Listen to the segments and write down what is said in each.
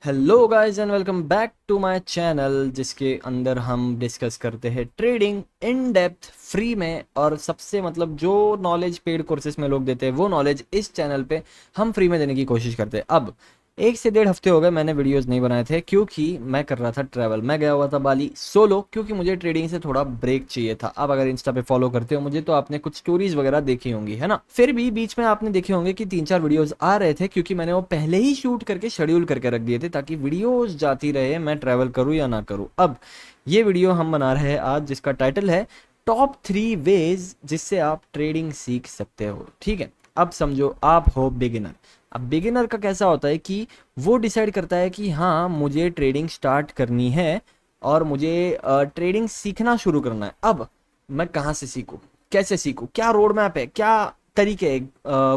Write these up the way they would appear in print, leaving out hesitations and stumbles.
Hello guys and welcome back to my channel, जिसके अंदर हम डिस्कस करते हैं ट्रेडिंग इन डेप्थ फ्री में। और सबसे जो नॉलेज पेड कोर्सेज में लोग देते हैं वो नॉलेज इस चैनल पे हम फ्री में देने की कोशिश करते हैं। अब 1 से 1.5 हफ्ते हो गए मैंने वीडियोस नहीं बनाए थे, क्योंकि मैं कर रहा था ट्रैवल। मैं गया हुआ था बाली सोलो, क्योंकि मुझे ट्रेडिंग से थोड़ा ब्रेक चाहिए था। अब अगर इंस्टा पे फॉलो करते हो मुझे तो आपने कुछ स्टोरीज वगैरह देखी होंगी, है ना। फिर भी बीच में आपने देखे होंगे कि 3-4 वीडियोस आ रहे थे, क्योंकि मैंने वो पहले ही शूट करके शेड्यूल करके रख दिए थे ताकि वीडियोस जाती रहे, मैं ट्रैवल करूँ या ना करूँ। अब ये वीडियो हम बना रहे हैं आज, जिसका टाइटल है टॉप 3 वेज जिससे आप ट्रेडिंग सीख सकते हो। ठीक है, अब समझो आप हो बिगिनर। अब बिगिनर का कैसा होता है कि वो डिसाइड करता है कि हाँ मुझे ट्रेडिंग स्टार्ट करनी है और मुझे ट्रेडिंग सीखना शुरू करना है। अब मैं कहाँ से सीखूँ, कैसे सीखूँ, क्या रोड मैप है, क्या तरीके हैं,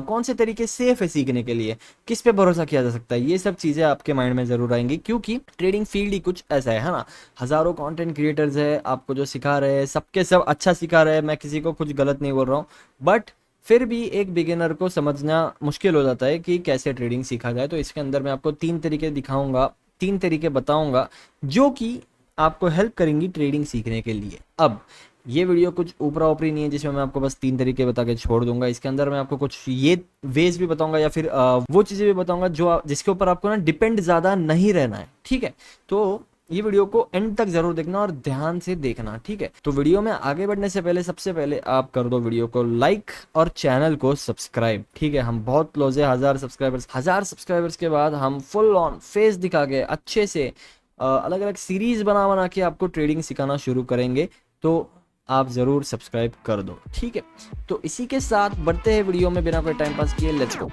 कौन से तरीके सेफ है सीखने के लिए, किस पे भरोसा किया जा सकता है, ये सब चीज़ें आपके माइंड में ज़रूर आएंगी। क्योंकि ट्रेडिंग फील्ड ही कुछ ऐसा है ना। हज़ारों कंटेंट क्रिएटर्स है, आपको जो सिखा रहे हैं सबके सब अच्छा सिखा रहे हैं, मैं किसी को कुछ गलत नहीं बोल रहा हूँ। बट फिर भी एक बिगिनर को समझना मुश्किल हो जाता है कि कैसे ट्रेडिंग सीखा जाए। तो इसके अंदर मैं आपको 3 तरीके दिखाऊंगा, 3 तरीके बताऊंगा जो कि आपको हेल्प करेंगी ट्रेडिंग सीखने के लिए। अब ये वीडियो कुछ ऊपरा ऊपरी नहीं है जिसमें मैं आपको बस 3 तरीके बता के छोड़ दूंगा। इसके अंदर मैं आपको कुछ ये वेज भी बताऊंगा या फिर वो चीज़ें भी बताऊंगा जो जिसके ऊपर आपको ना डिपेंड ज़्यादा नहीं रहना है। ठीक है, तो ये वीडियो को एंड तक जरूर देखना और ध्यान से देखना। ठीक है, तो वीडियो में आगे बढ़ने से पहले सबसे पहले आप कर दो वीडियो को लाइक और चैनल को सब्सक्राइब। ठीक है, हम बहुत क्लोज है 1000 सब्सक्राइबर्स। 1000 सब्सक्राइबर्स के बाद हम फुल ऑन फेस दिखा के अच्छे से अलग अलग सीरीज बना बना के आपको ट्रेडिंग सिखाना शुरू करेंगे। तो आप ज़रूर सब्सक्राइब कर दो। ठीक है, तो इसी के साथ बढ़ते हैं वीडियो में बिना कोई टाइम पास किए, लेट्स गो।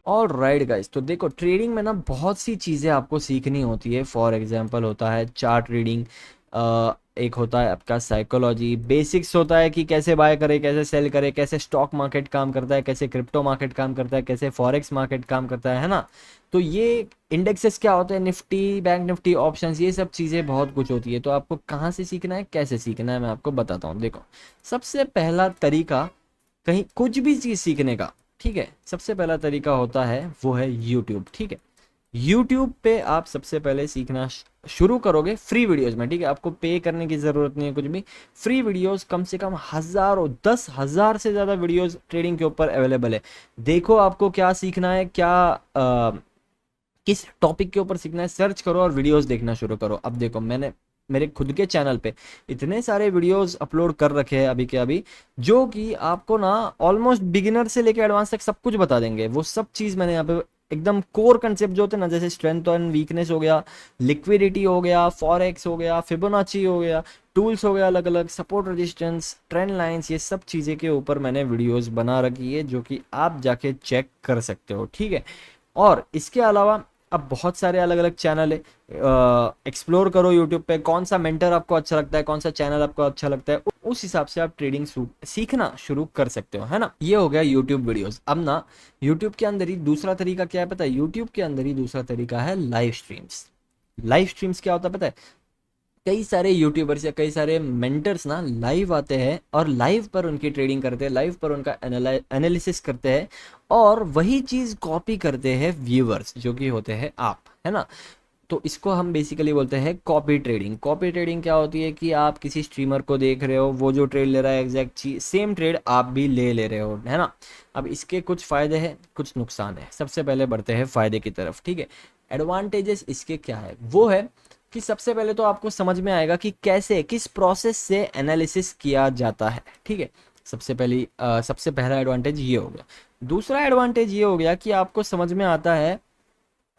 और राइट गाइस, तो देखो ट्रेडिंग में ना बहुत सी चीज़ें आपको सीखनी होती है। फॉर एग्जांपल होता है चार्ट रीडिंग, एक होता है आपका साइकोलॉजी, बेसिक्स होता है कि कैसे बाय करे, कैसे सेल करे, कैसे स्टॉक मार्केट काम करता है, कैसे क्रिप्टो मार्केट काम करता है, कैसे फॉरेक्स मार्केट काम करता है ना। तो ये इंडेक्सेस क्या होते हैं, निफ्टी, बैंक निफ्टी, ऑप्शंस, ये सब चीज़ें बहुत कुछ होती है। तो आपको कहाँ से सीखना है, कैसे सीखना है, मैं आपको बताता हूँ। देखो, सबसे पहला तरीका कहीं कुछ भी चीज़ सीखने का, ठीक है, सबसे पहला तरीका होता है वो है यूट्यूब। ठीक है, यूट्यूब पे आप सबसे पहले सीखना शुरू करोगे फ्री वीडियोस में। ठीक है, आपको पे करने की ज़रूरत नहीं है कुछ भी। फ्री वीडियोस कम से कम हज़ारों, 10,000 से ज़्यादा वीडियोस ट्रेडिंग के ऊपर अवेलेबल है। देखो आपको क्या सीखना है, क्या किस टॉपिक के ऊपर सीखना है, सर्च करो और वीडियोस देखना शुरू करो। अब देखो, मैंने मेरे खुद के चैनल पे इतने सारे वीडियोस अपलोड कर रखे हैं अभी के अभी, जो कि आपको ना ऑलमोस्ट बिगिनर से लेकर एडवांस तक सब कुछ बता देंगे। वो सब चीज़ मैंने यहाँ पे एकदम कोर कंसेप्ट जो होते हैं ना, जैसे स्ट्रेंथ एंड वीकनेस हो गया, लिक्विडिटी हो गया, फॉरेक्स हो गया, फिबोनाची हो गया, टूल्स हो गया, अलग अलग सपोर्ट रेजिस्टेंस, ट्रेंड लाइंस, ये सब चीज़ें के ऊपर मैंने वीडियोस बना रखी है जो कि आप जाके चेक कर सकते हो। ठीक है, और इसके अलावा अब बहुत सारे अलग अलग चैनल है, एक्सप्लोर करो यूट्यूब पे कौन सा मेंटर आपको अच्छा लगता है, कौन सा चैनल आपको अच्छा लगता है, उस हिसाब से आप ट्रेडिंग सीखना शुरू कर सकते हो, है ना। ये हो गया यूट्यूब वीडियोस। अब ना यूट्यूब के अंदर ही दूसरा तरीका क्या है पता है, यूट्यूब के अंदर ही दूसरा तरीका है लाइव स्ट्रीम्स। लाइव स्ट्रीम्स क्या होता है पता है, कई सारे यूट्यूबर्स या कई सारे मेंटर्स ना लाइव आते हैं और लाइव पर उनकी ट्रेडिंग करते हैं, लाइव पर उनका एनालिसिस करते हैं और वही चीज़ कॉपी करते हैं व्यूअर्स जो कि होते हैं आप, है ना। तो इसको हम बेसिकली बोलते हैं कॉपी ट्रेडिंग। कॉपी ट्रेडिंग क्या होती है कि आप किसी स्ट्रीमर को देख रहे हो, वो जो ट्रेड ले रहा है एग्जैक्ट चीज सेम ट्रेड आप भी ले रहे हो, है ना। अब इसके कुछ फ़ायदे हैं, कुछ नुकसान है। सबसे पहले बढ़ते हैं फ़ायदे की तरफ। ठीक है, एडवांटेजेस इसके क्या है, वो है कि सबसे पहले तो आपको समझ में आएगा कि कैसे, किस प्रोसेस से एनालिसिस किया जाता है। ठीक है, सबसे पहला एडवांटेज ये हो गया। दूसरा एडवांटेज ये हो गया कि आपको समझ में आता है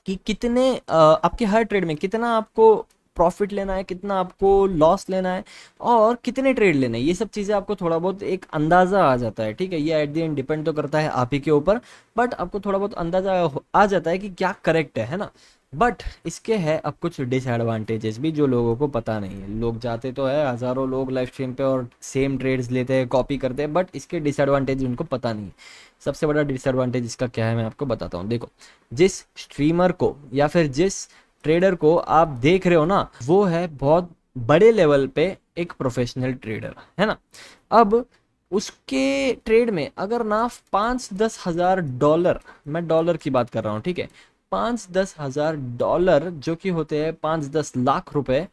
कि कितने आपके हर ट्रेड में कितना आपको प्रॉफिट लेना है, कितना आपको लॉस लेना है और कितने ट्रेड लेने हैं। ये सब चीज़ें आपको थोड़ा बहुत एक अंदाज़ा आ जाता है। ठीक है, ये एट द एंड डिपेंड तो करता है आप ही के ऊपर, बट आपको थोड़ा बहुत अंदाज़ा आ जाता है कि क्या करेक्ट है ना। बट इसके है अब कुछ डिसएडवांटेजेस भी जो लोगों को पता नहीं है। लोग जाते तो है हज़ारों लोग लाइव स्ट्रीम पे और सेम ट्रेड्स लेते हैं, कॉपी करते हैं, बट इसके डिसएडवांटेज उनको पता नहीं है। सबसे बड़ा डिसएडवांटेज इसका क्या है मैं आपको बताता हूँ। देखो, जिस स्ट्रीमर को या फिर जिस ट्रेडर को आप देख रहे हो ना, वो है बहुत बड़े लेवल पे एक प्रोफेशनल ट्रेडर, है ना। अब उसके ट्रेड में अगर ना 5-10 हज़ार डॉलर, मैं डॉलर की बात कर रहा हूँ, ठीक है, 5-10 हज़ार डॉलर जो कि होते हैं 5-10 लाख रुपए,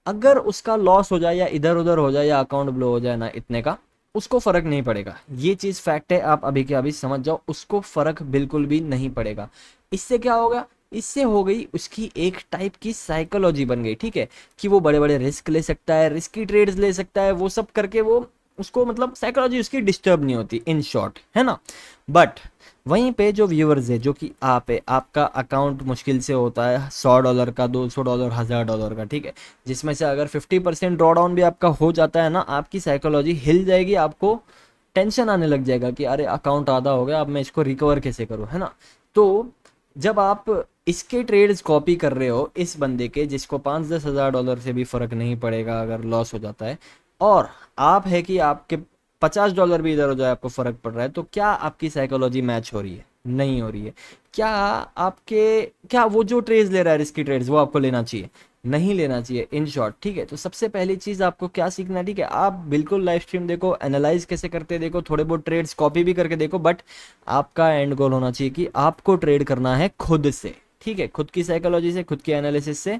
अगर उसका लॉस हो जाए या इधर उधर हो जाए या अकाउंट ब्लो हो जाए ना इतने का, उसको फर्क नहीं पड़ेगा। ये चीज फैक्ट है, आप अभी के अभी समझ जाओ, उसको फर्क बिल्कुल भी नहीं पड़ेगा। इससे क्या होगा, इससे हो गई उसकी एक टाइप की साइकोलॉजी बन गई, ठीक है, कि वो बड़े बड़े रिस्क ले सकता है, रिस्की ट्रेड्स ले सकता है, वो सब करके वो उसको मतलब साइकोलॉजी उसकी डिस्टर्ब नहीं होती, इन शॉर्ट, है ना। बट वहीं पे जो व्यूअर्स है, जो कि आप है, आपका अकाउंट मुश्किल से होता है $100 का, $200, $1000 का, ठीक है, जिसमें से अगर 50% ड्रॉ डाउन भी आपका हो जाता है ना, आपकी साइकोलॉजी हिल जाएगी, आपको टेंशन आने लग जाएगा कि अरे अकाउंट आधा हो गया, अब मैं इसको रिकवर कैसे करूं, है ना। तो जब आप इसके ट्रेड्स कॉपी कर रहे हो इस बंदे के, जिसको 5-10 हज़ार डॉलर से भी फर्क नहीं पड़ेगा अगर लॉस हो जाता है, और आप है कि आपके $50 भी इधर हो जाए आपको फर्क पड़ रहा है, तो क्या आपकी साइकोलॉजी मैच हो रही है? नहीं हो रही है। क्या आपके, क्या वो जो ट्रेड्स ले रहा है रिस्की ट्रेड्स, वो आपको लेना चाहिए? नहीं लेना चाहिए, इन शॉर्ट, ठीक है। तो सबसे पहली चीज आपको क्या सीखना है, ठीक है, आप बिल्कुल लाइव स्ट्रीम देखो, एनालाइज कैसे करते हैं देखो, थोड़े बहुत ट्रेड्स कॉपी भी करके देखो, बट आपका एंड गोल होना चाहिए कि आपको ट्रेड करना है खुद से, ठीक है, खुद की साइकोलॉजी से, खुद की एनालिसिस से,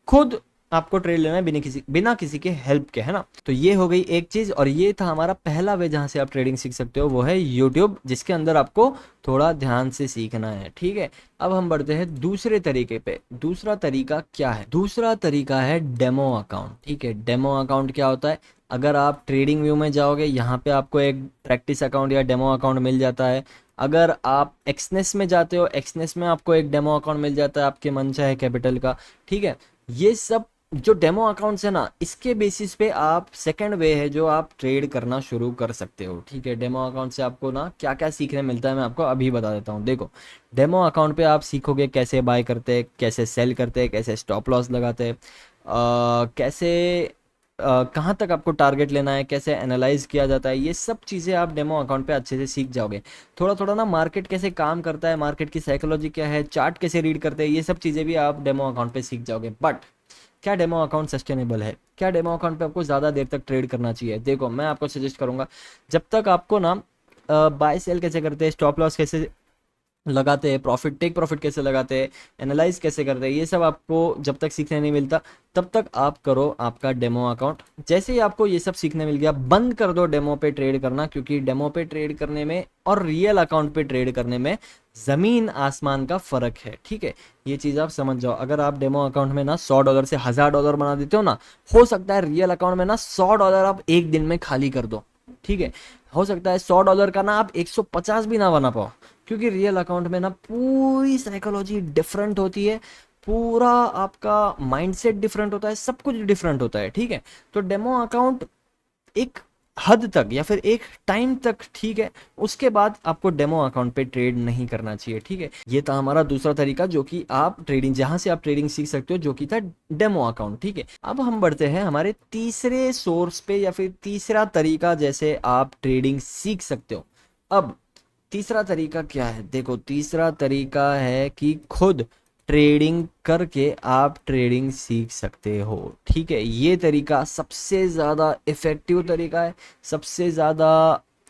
खुद आपको ट्रेड लेना है, बिना किसी के हेल्प के, है ना। तो ये हो गई एक चीज, और ये था हमारा पहला वे जहां से आप ट्रेडिंग सीख सकते हो, वो है यूट्यूब, जिसके अंदर आपको थोड़ा ध्यान से सीखना है, ठीक है। अब हम बढ़ते हैं दूसरे तरीके पे। दूसरा तरीका क्या है? दूसरा तरीका है डेमो अकाउंट, ठीक है। डेमो अकाउंट क्या होता है? अगर आप ट्रेडिंग व्यू में जाओगे, यहाँ पे आपको एक प्रैक्टिस अकाउंट या डेमो अकाउंट मिल जाता है। अगर आप एक्सनेस में जाते हो, एक्सनेस में आपको एक डेमो अकाउंट मिल जाता है आपके मन चाहे कैपिटल का, ठीक है। ये सब जो डेमो अकाउंट्स है ना, इसके बेसिस पे आप, सेकंड वे है जो आप ट्रेड करना शुरू कर सकते हो, ठीक है। डेमो अकाउंट से आपको ना क्या क्या सीखने मिलता है मैं आपको अभी बता देता हूँ। देखो, डेमो अकाउंट पे आप सीखोगे कैसे बाय करते हैं, कैसे सेल करते हैं, कैसे स्टॉप लॉस लगाते हैं, कैसे कहाँ तक आपको टारगेट लेना है, कैसे एनालाइज किया जाता है, ये सब चीज़ें आप डेमो अकाउंट पे अच्छे से सीख जाओगे। थोड़ा थोड़ा ना मार्केट कैसे काम करता है, मार्केट की साइकोलॉजी क्या है, चार्ट कैसे रीड करते हैं, ये सब चीज़ें भी आप डेमो अकाउंट पे सीख जाओगे। बट क्या डेमो अकाउंट सस्टेनेबल है? क्या डेमो अकाउंट पे आपको ज़्यादा देर तक ट्रेड करना चाहिए? देखो, मैं आपको सजेस्ट करूंगा, जब तक आपको ना बाय सेल कैसे करते हैं, स्टॉप लॉस कैसे लगाते हैं, प्रॉफिट टेक प्रॉफिट कैसे लगाते हैं, एनालाइज कैसे करते हैं, ये सब आपको जब तक सीखने नहीं मिलता, तब तक आप करो आपका डेमो अकाउंट। जैसे ही आपको ये सब सीखने मिल गया, बंद कर दो डेमो पे ट्रेड करना, क्योंकि डेमो पे ट्रेड करने में और रियल अकाउंट पे ट्रेड करने में जमीन आसमान का फर्क है, ठीक है। ये चीज आप समझ जाओ। अगर आप डेमो अकाउंट में ना $100 से $1000 बना देते हो ना, हो सकता है रियल अकाउंट में ना $100 आप एक दिन में खाली कर दो, ठीक है। हो सकता है $100 का ना आप 150 भी ना बना पाओ, क्योंकि रियल अकाउंट में ना पूरी साइकोलॉजी डिफरेंट होती है, पूरा आपका माइंडसेट डिफरेंट होता है, सब कुछ डिफरेंट होता है, ठीक है। तो डेमो अकाउंट एक हद तक या फिर एक टाइम तक ठीक है, उसके बाद आपको डेमो अकाउंट पे ट्रेड नहीं करना चाहिए, ठीक है। ये था हमारा दूसरा तरीका, जो कि आप ट्रेडिंग, जहां से आप ट्रेडिंग सीख सकते हो, जो कि था डेमो अकाउंट, ठीक है। अब हम बढ़ते हैं हमारे तीसरे सोर्स पे, या फिर तीसरा तरीका जैसे आप ट्रेडिंग सीख सकते हो। अब तीसरा तरीका क्या है? देखो, तीसरा तरीका है कि खुद ट्रेडिंग करके आप ट्रेडिंग सीख सकते हो, ठीक है। ये तरीका सबसे ज़्यादा इफेक्टिव तरीका है, सबसे ज़्यादा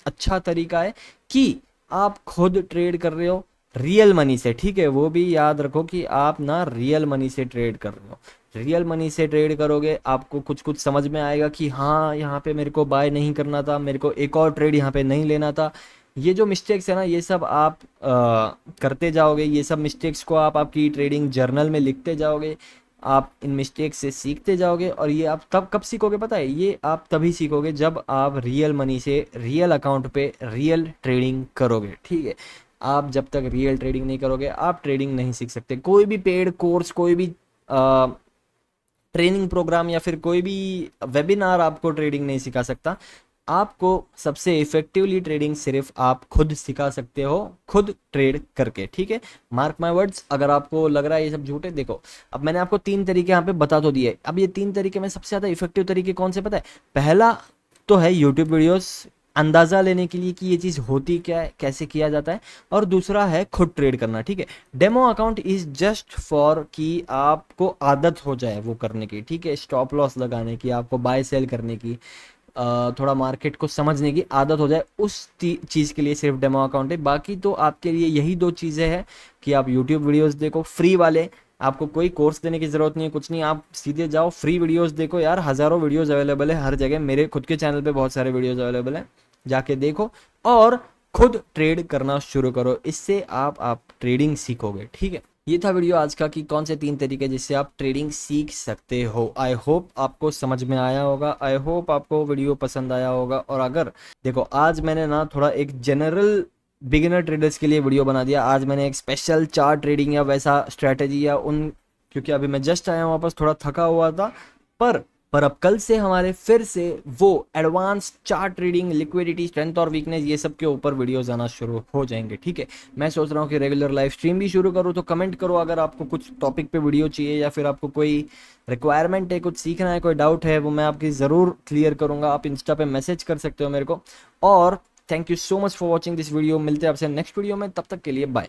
अच्छा तरीका है कि आप खुद ट्रेड कर रहे हो रियल मनी से, ठीक है। वो भी याद रखो कि आप ना रियल मनी से ट्रेड कर रहे हो। रियल मनी से ट्रेड करोगे, आपको कुछ कुछ समझ में आएगा कि हाँ, यहाँ पे मेरे को बाय नहीं करना था, मेरे को एक और ट्रेड यहाँ पे नहीं लेना था। ये जो मिस्टेक्स है ना, ये सब आप करते जाओगे, ये सब मिस्टेक्स को आप आपकी ट्रेडिंग जर्नल में लिखते जाओगे, आप इन मिस्टेक्स से सीखते जाओगे, और ये आप तब कब सीखोगे पता है? ये आप तभी सीखोगे जब आप रियल मनी से रियल अकाउंट पे रियल ट्रेडिंग करोगे, ठीक है। आप जब तक रियल ट्रेडिंग नहीं करोगे, आप ट्रेडिंग नहीं सीख सकते। कोई भी पेड कोर्स, कोई भी ट्रेनिंग प्रोग्राम या फिर कोई भी वेबिनार आपको ट्रेडिंग नहीं सिखा सकता। आपको सबसे इफेक्टिवली ट्रेडिंग सिर्फ आप खुद सिखा सकते हो, खुद ट्रेड करके, ठीक है। मार्क माय वर्ड्स, अगर आपको लग रहा है ये सब झूठ है, देखो, अब मैंने आपको 3 तरीके यहाँ पे बता तो दिए। अब ये 3 तरीके में सबसे ज्यादा इफेक्टिव तरीके कौन से पता है? पहला तो है यूट्यूब वीडियोस, अंदाजा लेने के लिए कि ये चीज होती क्या है, कैसे किया जाता है। और दूसरा है खुद ट्रेड करना, ठीक है। Demo account is just for कि आपको आदत हो जाए वो करने की, ठीक है, स्टॉप लॉस लगाने की, आपको बाय सेल करने की, थोड़ा मार्केट को समझने की आदत हो जाए, उस चीज़ के लिए सिर्फ डेमो अकाउंट है। बाकी तो आपके लिए यही दो चीज़ें हैं कि आप यूट्यूब वीडियोस देखो फ्री वाले, आपको कोई कोर्स देने की ज़रूरत नहीं है, कुछ नहीं, आप सीधे जाओ फ्री वीडियोस देखो यार, हज़ारों वीडियोस अवेलेबल है हर जगह, मेरे खुद के चैनल पे बहुत सारे वीडियोस अवेलेबल हैं, जाके देखो और खुद ट्रेड करना शुरू करो, इससे आप ट्रेडिंग सीखोगे। ठीक है, ये था वीडियो आज का कि कौन से 3 तरीके जिससे आप ट्रेडिंग सीख सकते हो। आई होप आपको समझ में आया होगा, आई होप आपको वीडियो पसंद आया होगा। और अगर देखो आज मैंने ना थोड़ा एक जनरल बिगिनर ट्रेडर्स के लिए वीडियो बना दिया, आज मैंने एक स्पेशल चार्ट ट्रेडिंग या वैसा स्ट्रैटेजी या उन, क्योंकि अभी मैं जस्ट आया हूँ वापस, थोड़ा थका हुआ था, पर अब कल से हमारे फिर से वो advance chart trading, liquidity, strength और वीकनेस, ये सब के ऊपर वीडियोस आना शुरू हो जाएंगे। ठीक है, मैं सोच रहा हूँ कि रेगुलर लाइव स्ट्रीम भी शुरू करूँ, तो कमेंट करो अगर आपको कुछ टॉपिक पे वीडियो चाहिए या फिर आपको कोई रिक्वायरमेंट है, कुछ सीखना है, कोई डाउट है, वो मैं आपकी ज़रूर क्लियर करूँगा। आप इंस्टा पे मैसेज कर सकते हो मेरे को। और thank you so much for watching this video, मिलते हैं आपसे नेक्स्ट वीडियो में, तब तक के लिए बाय।